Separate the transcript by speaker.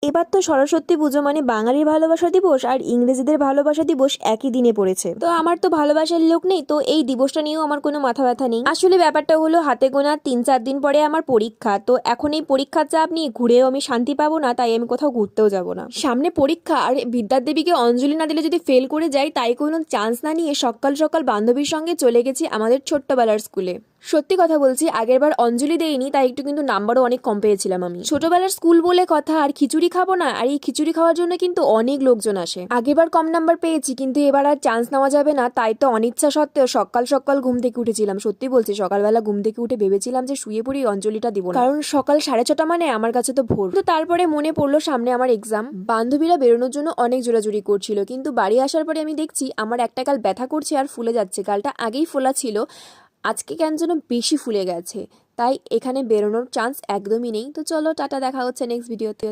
Speaker 1: এবার তো সরস্বতী পুজো মানে বাঙালির ভালোবাসা দিবস আর ইংরেজিদের ভালোবাসা দিবস একই দিনে পড়েছে। তো আমার তো ভালোবাসার লোক নেই, তো এই দিবসটা নিয়েও আমার কোনো মাথা ব্যথা নেই। আসলে ব্যাপারটা হলো হাতে গোনা 3-4 দিন পরে আমার পরীক্ষা, তো এখন এই পরীক্ষার চাপ নিয়ে ঘুরেও আমি শান্তি পাবো না, তাই আমি কোথাও ঘুরতেও যাবো না। সামনে পরীক্ষা আর বিদ্যার দেবীকে অঞ্জলি না দিলে যদি ফেল করে যাই, তাই কোনো চান্স না নিয়ে সকাল সকাল বান্ধবীর সঙ্গে চলে গেছি আমাদের ছোট্টবেলার স্কুলে। সত্যি কথা বলছি, আগেরবার অঞ্জলি দেইনি, তাই একটু কিন্তু নাম্বারও অনেক কম পেয়েছিলাম আমি। ছোটবেলার স্কুল বলে কথা, আর খিচুড়ি খাবো না, আর এই খিচুড়ি খাওয়ার জন্য কিন্তু অনেক লোকজন আসে। আগেরবার কম নাম্বার পেয়েছি, কিন্তু এবার আর চান্স নেওয়া যাবে না, তাই তো অনিচ্ছা সত্ত্বেও সকাল সকাল ঘুম থেকে উঠেছিলাম। সত্যি বলছি, সকালবেলা ঘুম থেকে উঠে ভেবেছিলাম যে শুয়ে পড়ি, অঞ্জলিটা দিব না, কারণ সকাল 6:30 মানে আমার কাছে তো ভোর। তো তারপরে মনে পড়লো সামনে আমার এক্সাম। বান্ধবীরা বেরোনোর জন্য অনেক জোরাজুরি করছিল, কিন্তু বাড়ি আসার পরে আমি দেখছি আমার একটা গাল ব্যথা করছে আর ফুলে যাচ্ছে। গালটা আগেই ফোলা ছিল, আজকে কেন যেন বেশি ফুলে গেছে, তাই এখানে বেরোনোর চান্স একদমই নেই। তো চলো টাটা, দেখা হচ্ছে নেক্সট ভিডিওতে।